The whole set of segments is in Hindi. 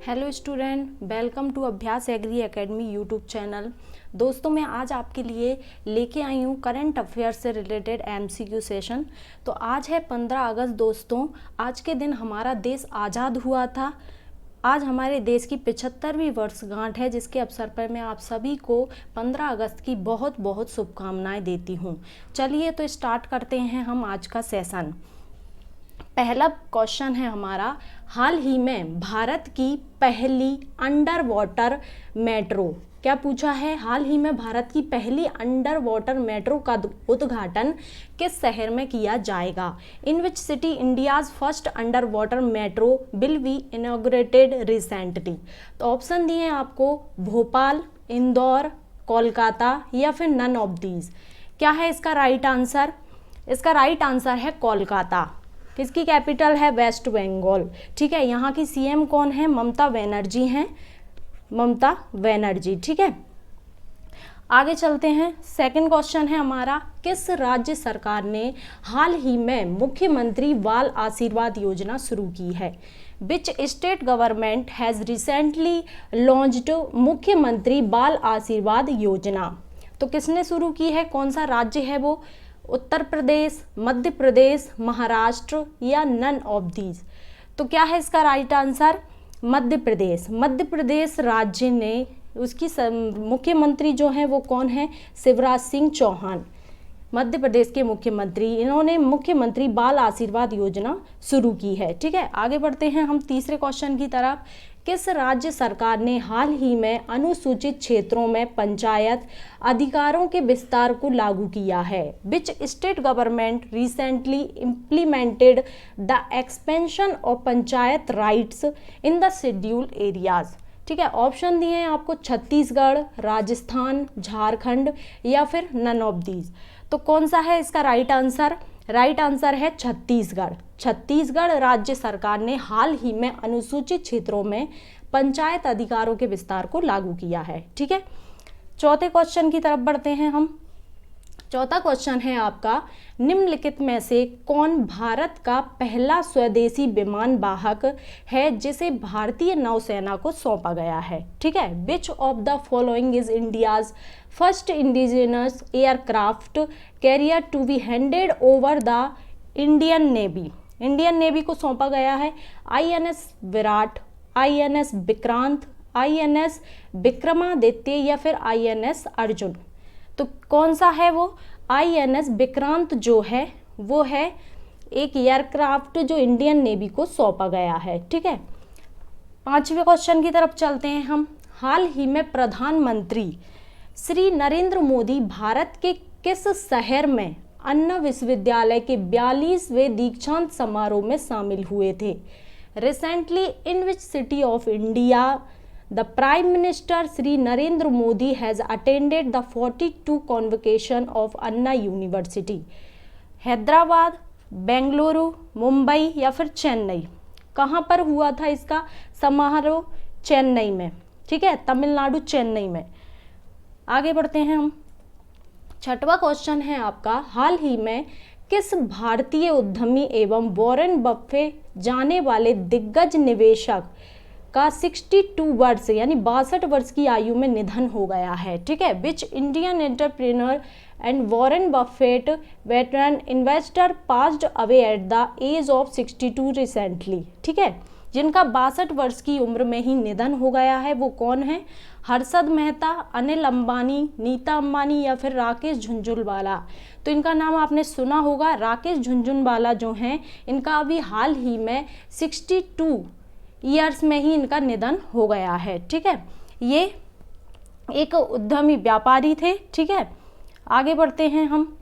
हेलो स्टूडेंट, वेलकम टू अभ्यास एग्री एकेडमी यूट्यूब चैनल। दोस्तों, मैं आज आपके लिए लेके आई हूँ करंट अफेयर्स से रिलेटेड एमसीक्यू सेशन। तो आज है 15 अगस्त। दोस्तों, आज के दिन हमारा देश आज़ाद हुआ था। आज हमारे देश की 75वीं वर्षगांठ है, जिसके अवसर पर मैं आप सभी को 15 अगस्त की बहुत बहुत शुभकामनाएं देती हूँ। चलिए तो स्टार्ट करते हैं हम आज का सेशन। पहला क्वेश्चन है हमारा, हाल ही में भारत की पहली अंडर वाटर मेट्रो, क्या पूछा है, हाल ही में भारत की पहली अंडर वाटर मेट्रो का उद्घाटन किस शहर में किया जाएगा? In which city India's first under water metro will be inaugurated recently? तो ऑप्शन दिए हैं आपको, भोपाल, इंदौर, कोलकाता या फिर नन ऑफ दीज। क्या है इसका राइट आंसर? इसका राइट आंसर है कोलकाता। किसकी कैपिटल है? वेस्ट बंगाल। ठीक है, यहाँ की सीएम कौन है? ममता बनर्जी हैं, ममता बनर्जी। ठीक है, आगे चलते हैं। सेकंड क्वेश्चन है हमारा, किस राज्य सरकार ने हाल ही में मुख्यमंत्री बाल आशीर्वाद योजना शुरू की है? Which state government has recently launched मुख्यमंत्री बाल आशीर्वाद योजना? तो किसने शुरू की है, कौन सा राज्य है वो? उत्तर प्रदेश, मध्य प्रदेश, महाराष्ट्र या नन ऑफ दीज? तो क्या है इसका राइट आंसर? मध्य प्रदेश। मध्य प्रदेश राज्य ने, उसकी मुख्यमंत्री जो हैं वो कौन है? शिवराज सिंह चौहान, मध्य प्रदेश के मुख्यमंत्री। इन्होंने मुख्यमंत्री बाल आशीर्वाद योजना शुरू की है। ठीक है, आगे बढ़ते हैं हम तीसरे क्वेश्चन की तरफ। किस राज्य सरकार ने हाल ही में अनुसूचित क्षेत्रों में पंचायत अधिकारों के विस्तार को लागू किया है? Which state government recently implemented the expansion of panchayat rights in the scheduled areas? ठीक है, ऑप्शन दिए हैं आपको, छत्तीसगढ़, राजस्थान, झारखंड या फिर नन ऑफ दीज। तो कौन सा है इसका राइट आंसर? राइट आंसर है छत्तीसगढ़। छत्तीसगढ़ राज्य सरकार ने हाल ही में अनुसूचित क्षेत्रों में पंचायत अधिकारों के विस्तार को लागू किया है। ठीक है, चौथे क्वेश्चन की तरफ बढ़ते हैं हम। चौथा क्वेश्चन है आपका, निम्नलिखित में से कौन भारत का पहला स्वदेशी विमान वाहक है जिसे भारतीय नौसेना को सौंपा गया है? ठीक है, which of the following is India's first indigenous aircraft carrier to be handed over the Indian navy? Indian navy को सौंपा गया है INS Virat, INS Vikrant, INS Vikramaditya या फिर आईएनएस अर्जुन? तो कौन सा है वो? आईएनएस विक्रांत जो है वो है एक एयरक्राफ्ट जो इंडियन नेवी को सौंपा गया है। ठीक है, पांचवें क्वेश्चन की तरफ चलते हैं हम। हाल ही में प्रधानमंत्री श्री नरेंद्र मोदी भारत के किस शहर में अन्ना विश्वविद्यालय के 42वें दीक्षांत समारोह में शामिल हुए थे? Recently in which city of India the prime minister Shri Narendra Modi has attended the 42 convocation of Anna university? Hyderabad, Bengaluru, Mumbai या फिर चेन्नई? कहाँ पर हुआ था इसका समारोह? चेन्नई में। ठीक है, तमिलनाडु, चेन्नई में। आगे बढ़ते हैं हम। छठवां क्वेश्चन है आपका, हाल ही में किस भारतीय उद्यमी एवं वॉरेन बफे जाने वाले दिग्गज निवेशक का 62 वर्ष यानी 62 वर्ष की आयु में निधन हो गया है? ठीक है, which Indian entrepreneur and Warren Buffett veteran investor passed away at the age of 62 recently? ठीक है, जिनका 62 वर्ष की उम्र में ही निधन हो गया है वो कौन है? हर्षद मेहता, अनिल अंबानी, नीता अंबानी या फिर राकेश झुनझुनवाला? तो इनका नाम आपने सुना होगा, राकेश झुनझुनवाला जो हैं इनका अभी हाल ही में 62 ईयर्स में ही इनका निधन हो गया है। ठीक है, ये एक उद्यमी व्यापारी थे। ठीक है, आगे बढ़ते हैं हम।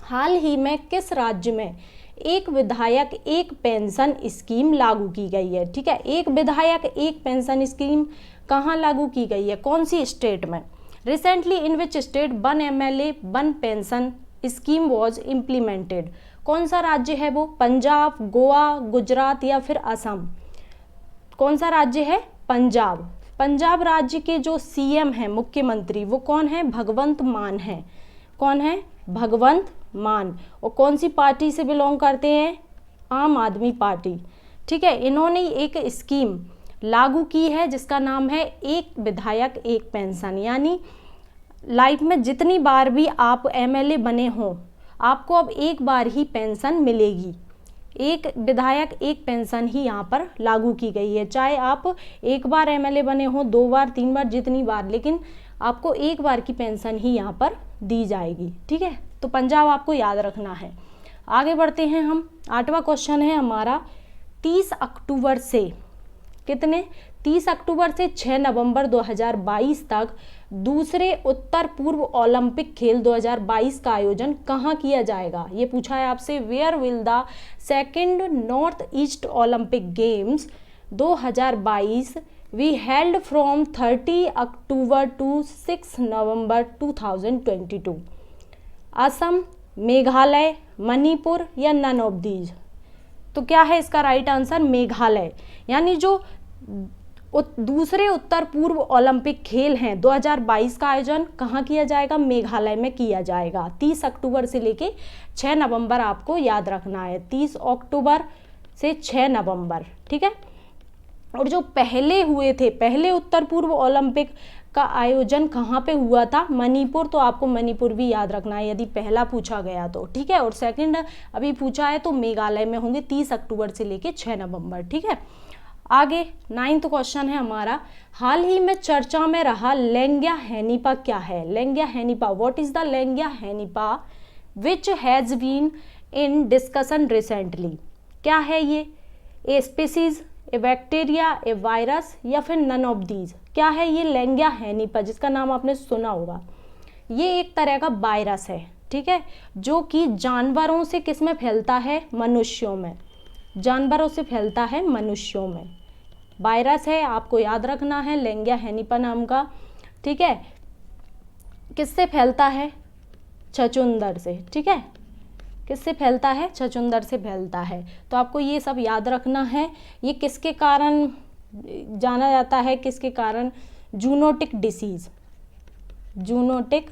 हाल ही में किस राज्य में एक विधायक एक पेंशन स्कीम लागू की गई है? ठीक है, एक विधायक एक पेंशन स्कीम कहाँ लागू की गई है, कौन सी स्टेट में? Recently in which state 1 MLA 1 pension scheme was implemented? कौन सा राज्य है वो? पंजाब, गोवा, गुजरात या फिर असम? कौन सा राज्य है? पंजाब। पंजाब राज्य के जो सीएम हैं, मुख्यमंत्री, वो कौन है? भगवंत मान है। कौन है? भगवंत मान। और कौन सी पार्टी से बिलोंग करते हैं? आम आदमी पार्टी। ठीक है, इन्होंने एक स्कीम लागू की है, जिसका नाम है एक विधायक एक पेंशन। यानी लाइफ में जितनी बार भी आप एमएलए बने हों, आपको अब एक बार ही पेंशन मिलेगी। एक विधायक एक पेंशन ही यहाँ पर लागू की गई है, चाहे आप एक बार एमएलए बने हो, 2 बार 3 बार, जितनी बार, लेकिन आपको एक बार की पेंशन ही यहाँ पर दी जाएगी। ठीक है, तो पंजाब आपको याद रखना है। आगे बढ़ते हैं हम। 8वां क्वेश्चन है हमारा 30 अक्टूबर से कितने 30 अक्टूबर से 6 नवंबर 2022 तक दूसरे उत्तर पूर्व ओलंपिक खेल 2022 का आयोजन कहाँ किया जाएगा। ये पूछा है आपसे। Where will the second north east Olympic games 2022 be held from 30 October to 6 November 2022। Assam, Meghalaya, Manipur या नन ऑफ दीज। तो क्या है इसका राइट आंसर? मेघालय। यानी जो दूसरे उत्तर पूर्व ओलंपिक खेल हैं 2022 का आयोजन कहाँ किया जाएगा? मेघालय में किया जाएगा। 30 अक्टूबर से लेके 6 नवंबर आपको याद रखना है, 30 अक्टूबर से 6 नवंबर। ठीक है, और जो पहले हुए थे, पहले उत्तर पूर्व ओलंपिक का आयोजन कहाँ पे हुआ था? मणिपुर। तो आपको मणिपुर भी याद रखना है यदि पहला पूछा गया तो। ठीक है, और सेकंड अभी पूछा है तो मेघालय में होंगे 30 अक्टूबर से लेके 6 नवंबर। ठीक है, आगे 9वां क्वेश्चन है हमारा। हाल ही में चर्चा में रहा लेंग्या हेनिपा क्या है? Langya henipa, what is the Langya henipa which has been in discussion recently. क्या है ये? A species, a bacteria, a virus या फिर नन ऑफ दीज। क्या है ये लेंग्या हेनिपा, जिसका नाम आपने सुना होगा? ये एक तरह का वायरस है, ठीक है, जो कि जानवरों से किस में फैलता है? मनुष्यों में। जानवरों से फैलता है मनुष्यों में। वायरस है, आपको याद रखना है, लेंग्या हेनिपा नाम का। ठीक है, किससे फैलता है? छछूंदर से। ठीक है, किससे फैलता है? छछूंदर से फैलता है। तो आपको ये सब याद रखना है। ये किसके कारण जाना जाता है? किसके कारण? जूनोटिक डिसीज, जूनोटिक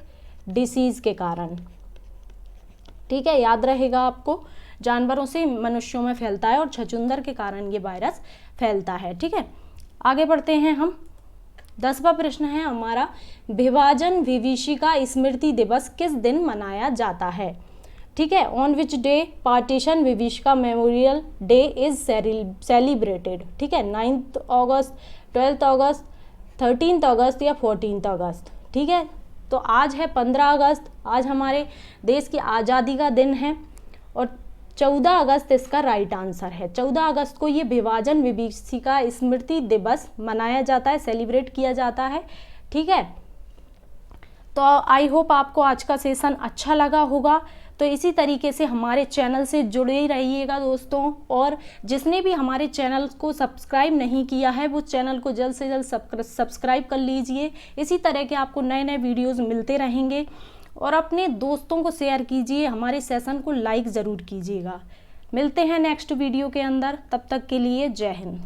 डिसीज के कारण। ठीक है, याद रहेगा आपको, जानवरों से मनुष्यों में फैलता है और छछूंदर के कारण ये वायरस फैलता है। ठीक है, आगे बढ़ते हैं हम। 10वां प्रश्न है हमारा, विभाजन विभीषिका स्मृति दिवस किस दिन मनाया जाता है? ठीक है, ऑन विच डे पार्टीशन विभीषिका मेमोरियल डे इज सेलिब्रेटेड। ठीक है, 9 अगस्त, 12 अगस्त, 13 अगस्त या 14 अगस्त। ठीक है, तो आज है 15 अगस्त, आज हमारे देश की आज़ादी का दिन है और 14 अगस्त इसका राइट आंसर है। 14 अगस्त को ये विभाजन विभीषिका स्मृति दिवस मनाया जाता है, सेलिब्रेट किया जाता है। ठीक है, तो आई होप आपको आज का सेशन अच्छा लगा होगा। तो इसी तरीके से हमारे चैनल से जुड़े ही रहिएगा दोस्तों, और जिसने भी हमारे चैनल को सब्सक्राइब नहीं किया है वो चैनल को जल्द से जल्द सब्सक्राइब कर लीजिए। इसी तरह के आपको नए नए वीडियोज़ मिलते रहेंगे और अपने दोस्तों को शेयर कीजिए, हमारे सेशन को लाइक ज़रूर कीजिएगा। मिलते हैं नेक्स्ट वीडियो के अंदर, तब तक के लिए जय हिंद।